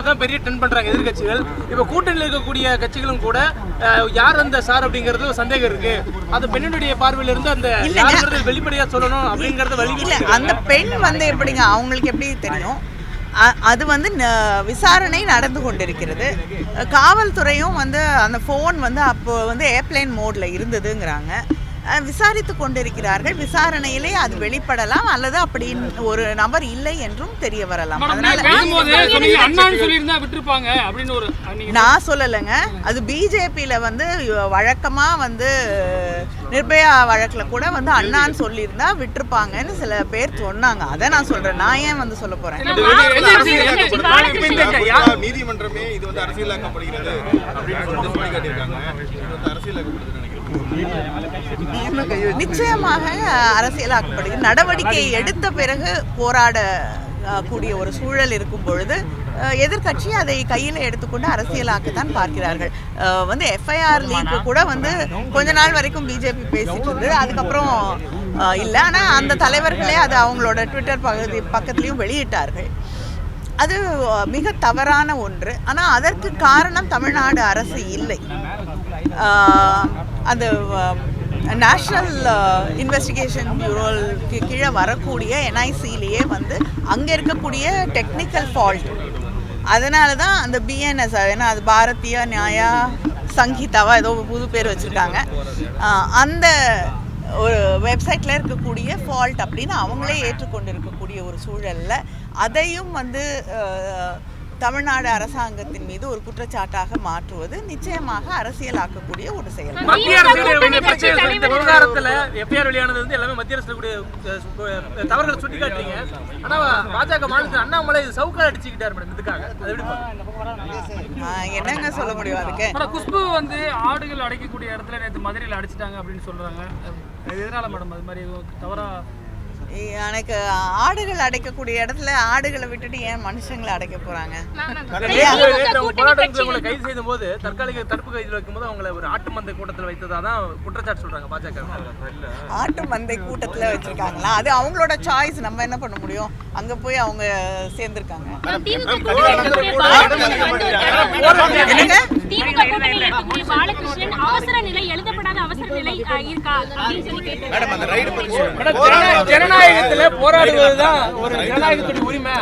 தான் பெரிய ட்ரெண்ட் பண்றாங்க எதிர்கட்சிகள். இப்ப கூட்டணியில் இருக்கக்கூடிய கட்சிகளும் கூட யார் அந்த சார் அப்படிங்கறது ஒரு சந்தேகம் இருக்கு. அது பெண்ணுடைய பார்வையில இருந்து அந்த யாருங்கிறது வெளிப்படையா சொல்லணும் அப்படிங்கறது வழி இல்ல. அந்த பெண் வந்து எப்படிங்க அவங்களுக்கு எப்படி தெரியும்? அது வந்து விசாரணை நடந்து கொண்டிருக்கிறது. காவல்துறையும் வந்து அந்த ஃபோன் வந்து அப்போ வந்து ஏர்ப்ளைன் மோடில் இருந்ததுங்கிறாங்க. விசாரித்து கொண்டிருக்கிறார்கள். விசாரணையிலே அது வெளிப்படலாம் அல்லது அப்படின்னு ஒரு நபர் இல்லை என்றும் தெரிய வரலாம். நான் சொல்லலைங்க. அது பிஜேபியில் வந்து வழக்கமாக வந்து நிர்பயா வழக்கில் கூட வந்து அண்ணான்னு சொல்லியிருந்தா விட்டுருப்பாங்கன்னு சில பேர் சொன்னாங்க. அதை நான் சொல்றேன். நான் ஏன் வந்து சொல்ல போறேன்? நீதிமன்றமே இது வந்து அரசியலாக்கப்படுகிறது அப்படின்னு சொல்லிட்டு சொல்லி காட்டியிருக்காங்க. நிச்சயமாக அரசியலாக்கப்படுகிறது. நடவடிக்கை எடுத்த பிறகு போராட கூடிய ஒரு சூழல் இருக்கும் பொழுது எதிர்கட்சி அதை கையில் எடுத்துக்கொண்டு அரசியலாக்கத்தான் பார்க்கிறார்கள். வந்து எஃப்ஐஆர் லீக் கூட வந்து கொஞ்ச நாள் வரைக்கும் பிஜேபி பேசிட்டு இருந்தது. அதுக்கப்புறம் இல்லை. ஆனால் அந்த தலைவர்களே அது அவங்களோட ட்விட்டர் பக்கத்துலேயும் வெளியிட்டார்கள். அது மிக தவறான ஒன்று. ஆனால் அதற்கு காரணம் தமிழ்நாடு அரசு இல்லை. அந்த நேஷ்னல் இன்வெஸ்டிகேஷன் பியூரோக்கு கீழே வரக்கூடிய என்ஐசிலேயே வந்து அங்கே இருக்கக்கூடிய டெக்னிக்கல் ஃபால்ட். அதனால தான் அந்த பிஎன்எஸ், ஏன்னா அது பாரதிய நியாயா சங்கீதாவா ஏதோ புது பேர் வச்சுருக்காங்க, அந்த ஒரு வெப்சைட்டில் இருக்கக்கூடிய ஃபால்ட் அப்படின்னு அவங்களே ஏற்றுக்கொண்டு இருக்கக்கூடிய ஒரு சூழலில் அதையும் வந்து தமிழ்நாடு அரசாங்கத்தின் மீது ஒரு குற்றச்சாட்டாக மாற்றுவது நிச்சயமாக அரசியலாக்கக்கூடிய ஒரு செயல். விவகாரத்துல எஃப்ஐஆர் வெளியானது வந்து எல்லாமே மத்திய அரசு தவறுகளை சுட்டி காட்டுறீங்க. ஆனா பாஜக மாநிலத்தில் அண்ணாமலை சவுக்கால் அடிச்சுக்கிட்டார் மேடம். இதுக்காக என்னங்க சொல்ல முடியும் அதுக்கு? குஷ்பு வந்து ஆடுகள் அடைக்கக்கூடிய இடத்துல நேற்று மதுரையில் அடிச்சிட்டாங்க அப்படின்னு சொல்றாங்க. எதனால மேடம் அது மாதிரி தவறா? எனக்கு ஆடுகள் அடைக்கக்கூடிய இடத்துல ஆடுகளை விட்டுட்டு ஏன் மனுஷங்களை அடைக்க போறாங்க? போராட்டங்களை கைது செய்த போது தற்காலிக தடுப்பு கைதில் வைக்கும்போது அவங்களை ஒரு ஆட்டு மந்தை கூட்டத்தில் வைத்ததான் குற்றச்சாட்டு சொல்றாங்க பாஜக. ஆட்டு மந்தை கூட்டத்தில் வச்சிருக்காங்களா? அது அவங்களோட சாய்ஸ். நம்ம என்ன பண்ண முடியும்? அங்க போய் அவங்க சேர்ந்திருக்காங்க. ஜனநாயகத்துல போராடுவதுதான் ஒரு ஜனநாயகத்துடைய உரிமை.